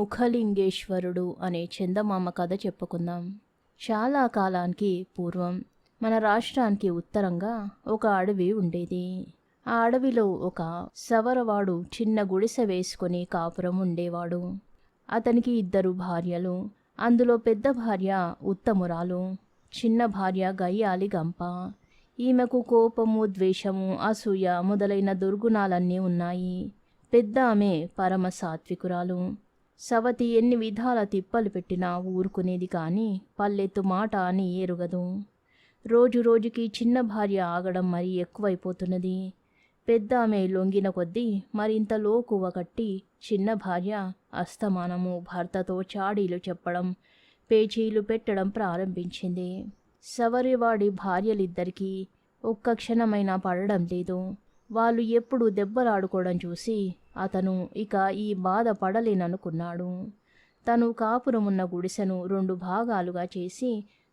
ముఖలింగేశ్వరుడు అనే చందమామ కథ చెప్పుకుందాం. చాలా కాలానికి పూర్వం మన రాష్ట్రానికి ఉత్తరంగా ఒక అడవి ఉండేది. ఆ అడవిలో ఒక సవరవాడు చిన్న గుడిసె వేసుకొని కాపురం ఉండేవాడు. అతనికి 2 భార్యలు. అందులో పెద్ద భార్య ఉత్తమురాలు, చిన్న భార్య గయ్యాలి గంప. ఈమెకు కోపము, ద్వేషము, అసూయ మొదలైన దుర్గుణాలన్నీ ఉన్నాయి. పెద్ద ఆమె పరమ సాత్వికురాలు. సవతి ఎన్ని విధాల తిప్పలు పెట్టినా ఊరుకునేది కానీ పల్లెత్తు మాట అని ఎరుగదు. రోజు రోజుకి చిన్న భార్య ఆగడం మరీ ఎక్కువైపోతున్నది. పెద్ద ఆమె లొంగిన కొద్దీ మరింత లోకువ కట్టి చిన్న భార్య అస్తమానము భర్తతో చాడీలు చెప్పడం, పేచీలు పెట్టడం ప్రారంభించింది. సవరివాడి భార్యలిద్దరికీ ఒక్క క్షణమైనా పడడం లేదు. వాళ్ళు ఎప్పుడు దెబ్బలాడుకోవడం చూసి అతను ఇక ఈ బాధ పడలేననుకున్నాడు. తను కాపురమున్న గుడిసెను 2 భాగాలుగా చేసి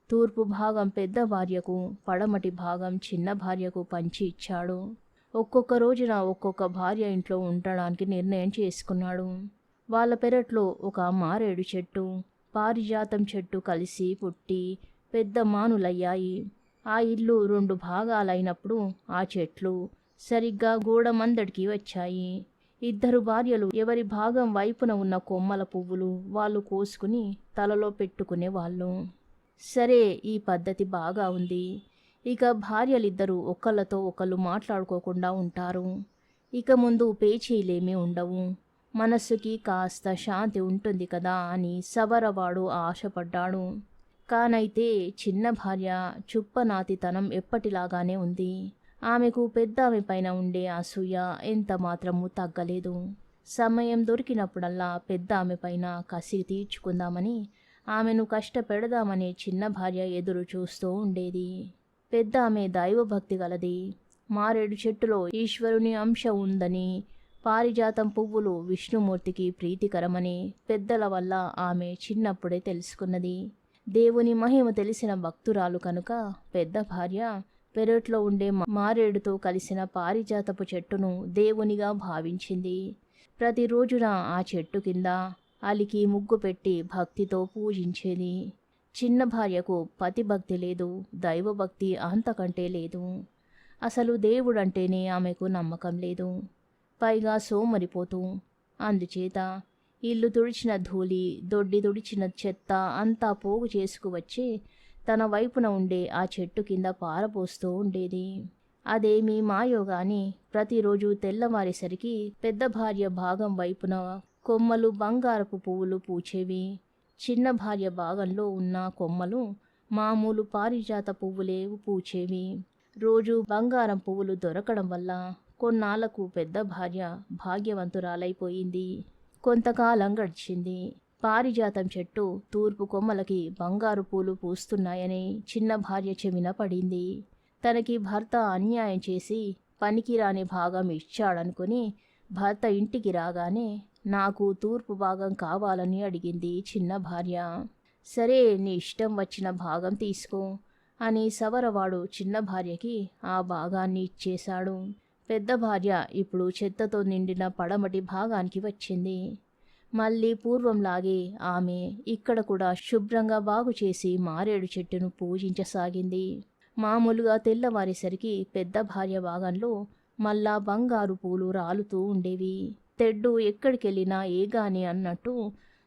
తూర్పు భాగం పెద్ద భార్యకు, పడమటి భాగం చిన్న భార్యకు పంచి ఇచ్చాడు. ఒక్కొక్క రోజున ఒక్కొక్క భార్య ఇంట్లో ఉండడానికి నిర్ణయం చేసుకున్నాడు. వాళ్ళ పెరట్లో ఒక మారేడు చెట్టు, పారిజాతం చెట్టు కలిసి పుట్టి పెద్ద మానులయ్యాయి. ఆ ఇల్లు 2 భాగాలైనప్పుడు ఆ చెట్లు సరిగ్గా గోడమందడికి వచ్చాయి. 2 భార్యలు ఎవరి భాగం వైపున ఉన్న కొమ్మల పువ్వులు వాళ్ళు కోసుకుని తలలో పెట్టుకునేవాళ్ళు. సరే, ఈ పద్ధతి బాగా ఉంది. ఇక భార్యలిద్దరూ ఒకళ్ళతో ఒకళ్ళు మాట్లాడుకోకుండా ఉంటారు. ఇక ముందు పేచీలేమీ ఉండవు. మనస్సుకి కాస్త శాంతి ఉంటుంది కదా అని సవరవాడు ఆశపడ్డాడు. కానైతే చిన్న భార్య చుప్పనాతితనం ఎప్పటిలాగానే ఉంది. ఆమెకు పెద్ద ఆమె పైన ఉండే అసూయ ఎంత మాత్రము తగ్గలేదు. సమయం దొరికినప్పుడల్లా పెద్ద ఆమె పైన కసి తీర్చుకుందామని, ఆమెను కష్టపెడదామని చిన్న భార్య ఎదురు చూస్తూ ఉండేది. పెద్ద ఆమె దైవభక్తి గలది. మారేడు చెట్టులో ఈశ్వరుని అంశ ఉందని, పారిజాతం పువ్వులు విష్ణుమూర్తికి ప్రీతికరమని పెద్దల వల్ల ఆమె చిన్నప్పుడే తెలుసుకున్నది. దేవుని మహిమ తెలిసిన భక్తురాలు కనుక పెద్ద భార్య పెరట్లో ఉండే మారేడుతో కలిసిన పారిజాతపు చెట్టును దేవునిగా భావించింది. ప్రతిరోజున ఆ చెట్టు కింద అలికి ముగ్గు పెట్టి భక్తితో పూజించేది. చిన్న భార్యకు పతిభక్తి లేదు, దైవభక్తి అంతకంటే లేదు. అసలు దేవుడంటేనే ఆమెకు నమ్మకం లేదు. పైగా సోమరిపోతూ. అందుచేత ఇల్లు తుడిచిన ధూళి, దొడ్డి తుడిచిన చెత్త అంతా పోగు చేసుకువచ్చి తన వైపున ఉండే ఆ చెట్టు కింద పారపోస్తూ ఉండేది. అదేమీ మాయో గాని ప్రతిరోజు తెల్లవారేసరికి పెద్ద భార్య భాగం వైపున కొమ్మలు బంగారపు పువ్వులు పూచేవి. చిన్న భార్య భాగంలో ఉన్న కొమ్మలు మామూలు పారిజాత పువ్వులే పూచేవి. రోజు బంగారం పువ్వులు దొరకడం వల్ల కొన్నాళ్లకు పెద్ద భార్య భాగ్యవంతురాలైపోయింది. కొంతకాలం గడిచింది. పారిజాతం చెట్టు తూర్పు కొమ్మలకి బంగారు పూలు పూస్తున్నాయని చిన్న భార్య చెవిన పడింది. తనకి భర్త అన్యాయం చేసి పనికిరాని భాగం ఇచ్చాడనుకుని భర్త ఇంటికి రాగానే నాకు తూర్పు భాగం కావాలని అడిగింది చిన్న భార్య. సరే, నీ ఇష్టం వచ్చిన భాగం తీసుకో అని సవరవాడు చిన్న భార్యకి ఆ భాగాన్ని ఇచ్చేశాడు. పెద్ద భార్య ఇప్పుడు చెత్తతో నిండిన పడమటి భాగానికి వచ్చింది. మళ్ళీ పూర్వంలాగే ఆమె ఇక్కడ కూడా శుభ్రంగా బాగు చేసి మారేడు చెట్టును పూజించసాగింది. మామూలుగా తెల్లవారేసరికి పెద్ద భార్య భాగంలో మళ్ళా బంగారు పూలు రాలుతూ ఉండేవి. తెడ్డు ఎక్కడికెళ్ళినా ఏగాని అన్నట్టు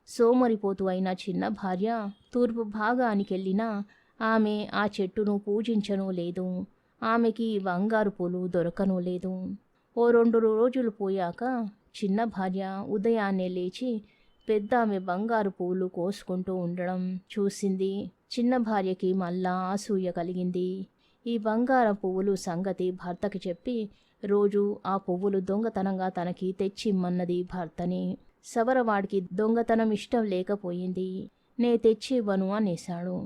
సోమరిపోతు అయిన చిన్న భార్య తూర్పు భాగానికెళ్ళినా ఆమె ఆ చెట్టును పూజించనూ లేదు. ఆమెకి బంగారు పూలు దొరకనూ లేదు. ఓ 2 రోజులు పోయాక చిన్న భార్య ఉదయాన్నే లేచి పెద్ద ఆమె బంగారు పువ్వులు కోసుకుంటూ ఉండడం చూసింది. చిన్న భార్యకి మళ్ళా అసూయ కలిగింది. ఈ బంగారం పువ్వులు సంగతి భర్తకి చెప్పి రోజు ఆ పువ్వులు దొంగతనంగా తనకి తెచ్చిమ్మన్నది భర్తని. సవరవాడికి దొంగతనం ఇష్టం లేకపోయింది. నే తెచ్చివ్వను అనేశాడు.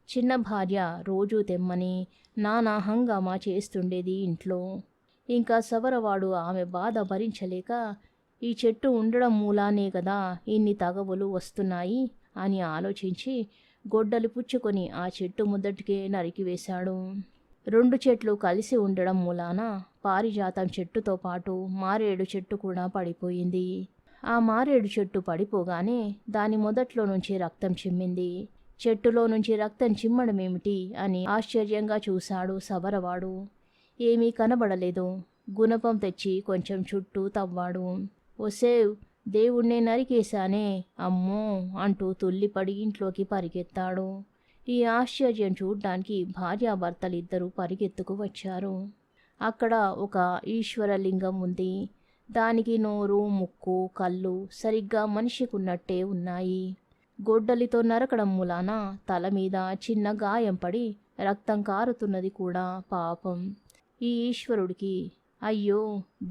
చిన్న భార్య రోజూ తెమ్మని నానా హంగామా చేస్తుండేది ఇంట్లో. ఇంకా సవరవాడు ఆమె బాధ భరించలేక ఈ చెట్టు ఉండడం మూలానే కదా ఇన్ని తగవులు వస్తున్నాయి అని ఆలోచించి గొడ్డలి పుచ్చుకొని ఆ చెట్టు ముద్దటికే నరికివేశాడు. 2 చెట్లు కలిసి ఉండడం మూలాన పారిజాతం చెట్టుతో పాటు మారేడు చెట్టు కూడా పడిపోయింది. ఆ మారేడు చెట్టు పడిపోగానే దాని మొదట్లో నుంచి రక్తం చిమ్మింది. చెట్టులో నుంచి రక్తం చిమ్మడమేమిటి అని ఆశ్చర్యంగా చూశాడు సవరవాడు. ఏమీ కనబడలేదు. గుణపం తెచ్చి కొంచెం చుట్టూ తవ్వాడు. ఒసేవ్, దేవుణ్ణే నరికేశానే, అమ్మో అంటూ తుల్లిపడి ఇంట్లోకి పరిగెత్తాడు. ఈ ఆశ్చర్యం చూడ్డానికి భార్యాభర్తలిద్దరూ పరిగెత్తుకు వచ్చారు. అక్కడ ఒక ఈశ్వరలింగం ఉంది. దానికి నోరు, ముక్కు, కళ్ళు సరిగ్గా మనిషికున్నట్టే ఉన్నాయి. గొడ్డలితో నరకడం మూలాన తల మీద చిన్న గాయం పడి రక్తం కారుతున్నది కూడా పాపం. ఈ ఈశ్వరుడికి అయ్యో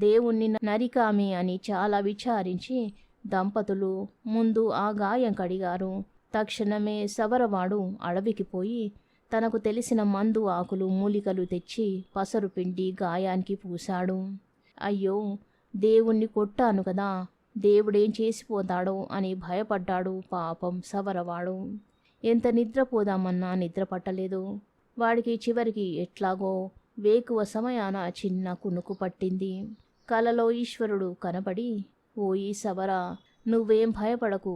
దేవుణ్ణి నరికామి అని చాలా విచారించి దంపతులు ముందు ఆ గాయం కడిగారు. తక్షణమే సవరవాడు అడవికి పోయి తనకు తెలిసిన మందు ఆకులు మూలికలు తెచ్చి పసరు పిండి గాయానికి పూశాడు. అయ్యో దేవుణ్ణి కొట్టాను కదా, దేవుడేం చేసిపోతాడో అని భయపడ్డాడు పాపం సవరవాడు. ఎంత నిద్రపోదామన్నా నిద్ర పట్టలేదు. వాడికి చివరికి ఎట్లాగో వేకువ సమయాన చిన్న కునుకు పట్టింది. కలలో ఈశ్వరుడు కనబడి, ఓయి సవర, నువ్వేం భయపడకు,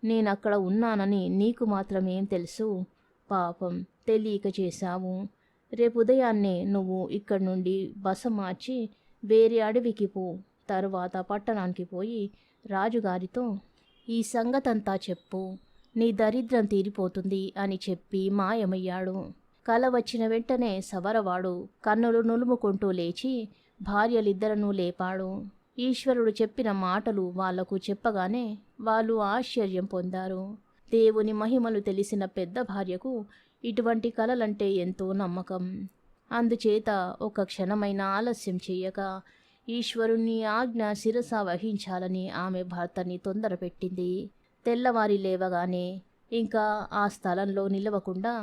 నేనక్కడ ఉన్నానని నీకు మాత్రమేం తెలుసు. పాపం తెలియక చేశావు. రేపు ఉదయాన్నే నువ్వు ఇక్కడి నుండి బస మార్చి వేరే అడవికి పో. తరువాత పట్టణానికి పోయి రాజుగారితో ఈ సంగతంతా చెప్పు, నీ దరిద్రం తీరిపోతుంది అని చెప్పి మాయమయ్యాడు. కల వచ్చిన వెంటనే సవరవాడు కన్నులు నులుముకుంటూ లేచి భార్యలిద్దరనూ లేపాడు. ఈశ్వరుడు చెప్పిన మాటలు వాళ్లకు చెప్పగానే వాళ్ళు ఆశ్చర్యం పొందారు. దేవుని మహిమలు తెలిసిన పెద్ద భార్యకు ఇటువంటి కలలంటే ఎంతో నమ్మకం. అందుచేత ఒక క్షణమైన ఆలస్యం చెయ్యక ఈశ్వరుని ఆజ్ఞ శిరస వహించాలని ఆమె భర్తని తొందరపెట్టింది. తెల్లవారి లేవగానే ఇంకా ఆ స్థలంలో నిలవకుండా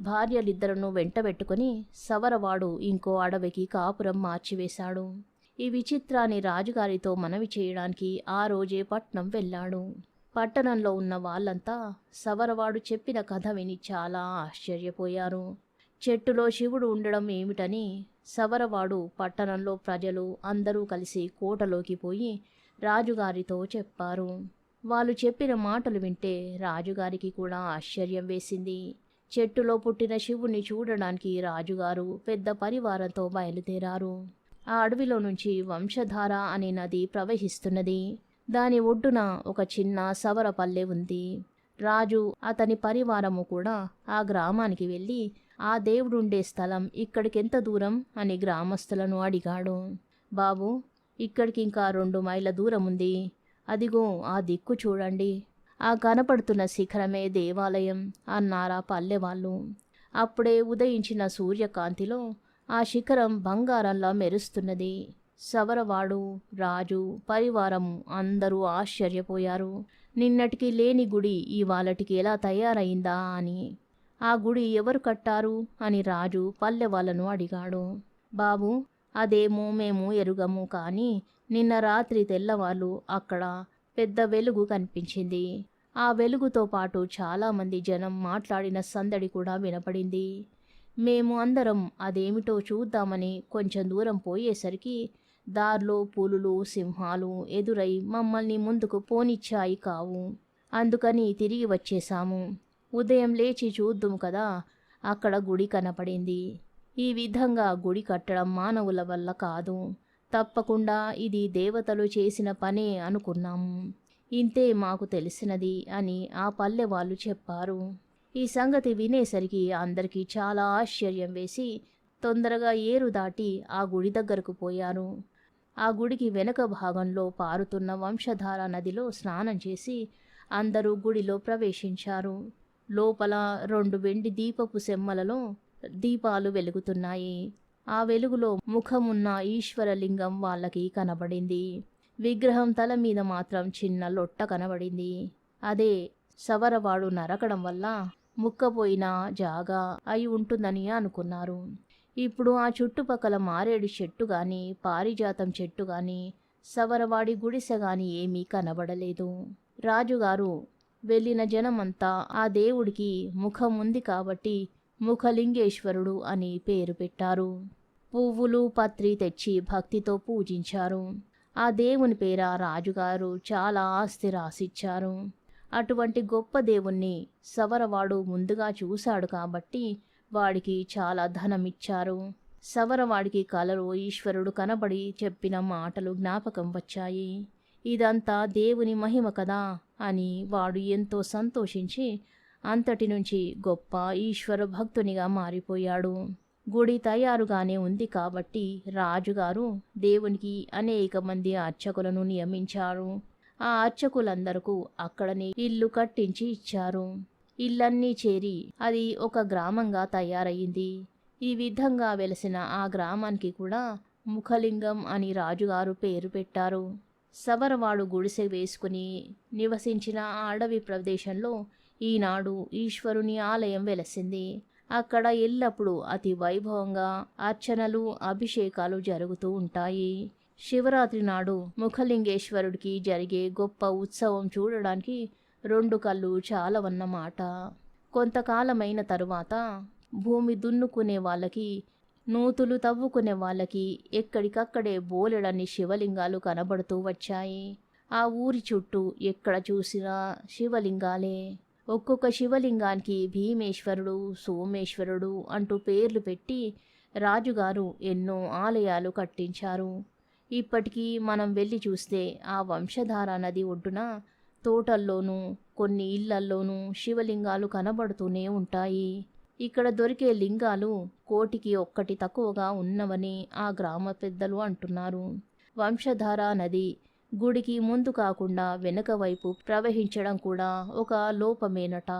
భార్యలిద్దరను వెంటబెట్టుకుని సవరవాడు ఇంకో అడవికి కాపురం మార్చివేశాడు. ఈ విచిత్రాన్ని రాజుగారితో మనవి చేయడానికి ఆ రోజే పట్నం వెళ్ళాడు. పట్టణంలో ఉన్న వాళ్ళంతా సవరవాడు చెప్పిన కథ విని చాలా ఆశ్చర్యపోయారు. చెట్టులో శివుడు ఉండడం ఏమిటని సవరవాడు పట్టణంలో ప్రజలు అందరూ కలిసి కోటలోకి పోయి రాజుగారితో చెప్పారు. వాళ్ళు చెప్పిన మాటలు వింటే రాజుగారికి కూడా ఆశ్చర్యం వేసింది. చెట్టులో పుట్టిన శివుణ్ణి చూడడానికి రాజుగారు పెద్ద పరివారంతో బయలుదేరారు. ఆ అడవిలో నుంచి వంశధార అనే నది ప్రవహిస్తున్నది. దాని ఒడ్డున ఒక చిన్న సవర పల్లె ఉంది. రాజు అతని పరివారము కూడా ఆ గ్రామానికి వెళ్ళి ఆ దేవుడుండే స్థలం ఇక్కడికెంత దూరం అని గ్రామస్తులను అడిగాడు. బాబు, ఇక్కడికి ఇంకా 2 మైళ్ళ దూరం ఉంది. అదిగో ఆ దిక్కు చూడండి, ఆ కనపడుతున్న శిఖరమే దేవాలయం అన్నారా పల్లెవాళ్ళు. అప్పుడే ఉదయించిన సూర్యకాంతిలో ఆ శిఖరం బంగారంలా మెరుస్తున్నది. సవరవాడు, రాజు, పరివారము అందరూ ఆశ్చర్యపోయారు. నిన్నటికి లేని గుడి ఇవాళటికి ఎలా తయారైందా అని. ఆ గుడి ఎవరు కట్టారు అని రాజు పల్లెవాళ్ళను అడిగాడు. బాబు, అదేమో మేము ఎరుగము, కానీ నిన్న రాత్రి తెల్లవాళ్ళు అక్కడ పెద్ద వెలుగు కనిపించింది. ఆ వెలుగుతో పాటు చాలామంది జనం మాట్లాడిన సందడి కూడా వినపడింది. మేము అందరం అదేమిటో చూద్దామని కొంచెం దూరం పోయేసరికి దారిలో పులులు, సింహాలు ఎదురై మమ్మల్ని ముందుకు పోనిచ్చాయి కావు. అందుకని తిరిగి వచ్చేశాము. ఉదయం లేచి చూద్దుము కదా, అక్కడ గుడి కనపడింది. ఈ విధంగా గుడి కట్టడం మానవుల వల్ల కాదు, తప్పకుండా ఇది దేవతలు చేసిన పనే అనుకున్నాము. ఇంతే మాకు తెలిసినది అని ఆ పల్లె వాళ్ళు చెప్పారు. ఈ సంగతి వినేసరికి అందరికీ చాలా ఆశ్చర్యం వేసి తొందరగా ఏరు దాటి ఆ గుడి దగ్గరకు పోయారు. ఆ గుడికి వెనక భాగంలో పారుతున్న వంశధార నదిలో స్నానం చేసి అందరూ గుడిలో ప్రవేశించారు. లోపల 2 వెండి దీపపు సెమ్మలలో దీపాలు వెలుగుతున్నాయి. ఆ వెలుగులో ముఖమున్న ఈశ్వరలింగం వాళ్ళకి కనబడింది. విగ్రహం తల మీద మాత్రం చిన్న లొట్ట కనబడింది. అదే సవరవాడు నరకడం వల్ల ముక్కపోయిన జాగా అయి ఉంటుందని అనుకున్నారు. ఇప్పుడు ఆ చుట్టుపక్కల మారేడు చెట్టు గాని, పారిజాతం చెట్టు గాని, సవరవాడి గుడిసె గాని ఏమీ కనబడలేదు. రాజుగారు వెళ్ళిన జనమంతా ఆ దేవుడికి ముఖం ఉంది కాబట్టి ముఖలింగేశ్వరుడు అని పేరు పెట్టారు. పువ్వులు, పత్రి తెచ్చి భక్తితో పూజించారు. ఆ దేవుని పేర రాజుగారు చాలా ఆస్తి రాసిచ్చారు. అటువంటి గొప్ప దేవుణ్ణి సవరవాడు ముందుగా చూశాడు కాబట్టి వాడికి చాలా ధనమిచ్చారు. సవరవాడికి కలలో ఈశ్వరుడు కనబడి చెప్పిన మాటలు జ్ఞాపకం వచ్చాయి. ఇదంతా దేవుని మహిమ కదా అని వాడు ఎంతో సంతోషించి అంతటి నుంచి గొప్ప ఈశ్వర భక్తునిగా మారిపోయాడు. గుడి తయారుగానే ఉంది కాబట్టి రాజుగారు దేవునికి అనేక మంది అర్చకులను నియమించారు. ఆ అర్చకులందరకు అక్కడనే ఇల్లు కట్టించి ఇచ్చారు. ఇల్లన్నీ చేరి అది ఒక గ్రామంగా తయారయ్యింది. ఈ విధంగా వెలసిన ఆ గ్రామానికి కూడా ముఖలింగం అని రాజుగారు పేరు పెట్టారు. సవరవాడు గుడిసె వేసుకుని నివసించిన ఆ అడవి ప్రదేశంలో ఈనాడు ఈశ్వరుని ఆలయం వెలసింది. అక్కడ ఎల్లప్పుడూ అతి వైభవంగా అర్చనలు, అభిషేకాలు జరుగుతూ ఉంటాయి. శివరాత్రి నాడు ముఖలింగేశ్వరుడికి జరిగే గొప్ప ఉత్సవం చూడడానికి 2 కళ్ళు చాలవన్నమాట. కొంతకాలమైన తరువాత భూమి దున్నుకునే వాళ్ళకి, నూతులు తవ్వుకునే వాళ్ళకి ఎక్కడికక్కడే బోలెడన్ని శివలింగాలు కనబడుతూ వచ్చాయి. ఆ ఊరి చుట్టూ ఎక్కడ చూసినా శివలింగాలే. ఒక్కొక్క శివలింగానికి భీమేశ్వరుడు, సోమేశ్వరుడు అంటూ పేర్లు పెట్టి రాజుగారు ఎన్నో ఆలయాలు కట్టించారు. ఇప్పటికీ మనం వెళ్ళి చూస్తే ఆ వంశధార నది ఒడ్డున తోటల్లోనూ కొన్ని ఇళ్లల్లోనూ శివలింగాలు కనబడుతూనే ఉంటాయి. ఇక్కడ దొరికే లింగాలు 1,000కి 1 తక్కువగా ఉన్నవని ఆ గ్రామ పెద్దలు అంటున్నారు. వంశధార నది గుడికి ముందు కాకుండా వెనుక వైపు ప్రవహించడం కూడా ఒక లోపమేనట.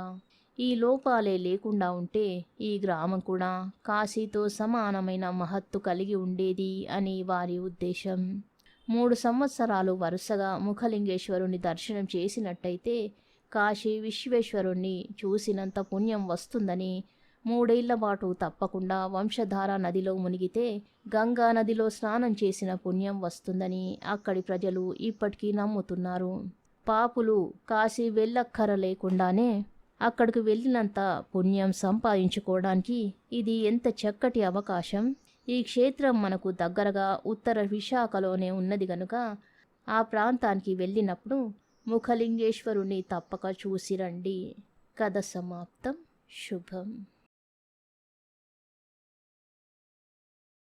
ఈ లోపాలే లేకుండా ఉంటే ఈ గ్రామం కూడా కాశీతో సమానమైన మహత్తు కలిగి ఉండేది అని వారి ఉద్దేశం. 3 సంవత్సరాలు వరుసగా ముఖలింగేశ్వరుని దర్శనం చేసినట్టయితే కాశీ విశ్వేశ్వరుణ్ణి చూసినంత పుణ్యం వస్తుందని, 3 ఏళ్ల పాటు తప్పకుండా వంశధార నదిలో మునిగితే గంగా నదిలో స్నానం చేసిన పుణ్యం వస్తుందని అక్కడి ప్రజలు ఇప్పటికీ నమ్ముతున్నారు. పాపులు కాశీ వెళ్ళక్కర లేకుండానే అక్కడికి వెళ్ళినంత పుణ్యం సంపాదించుకోవడానికి ఇది ఎంత చక్కటి అవకాశం. ఈ క్షేత్రం మనకు దగ్గరగా ఉత్తర విశాఖలోనే ఉన్నది గనుక ఆ ప్రాంతానికి వెళ్ళినప్పుడు ముఖలింగేశ్వరుని తప్పక చూసి రండి. కథ సమాప్తం. శుభం.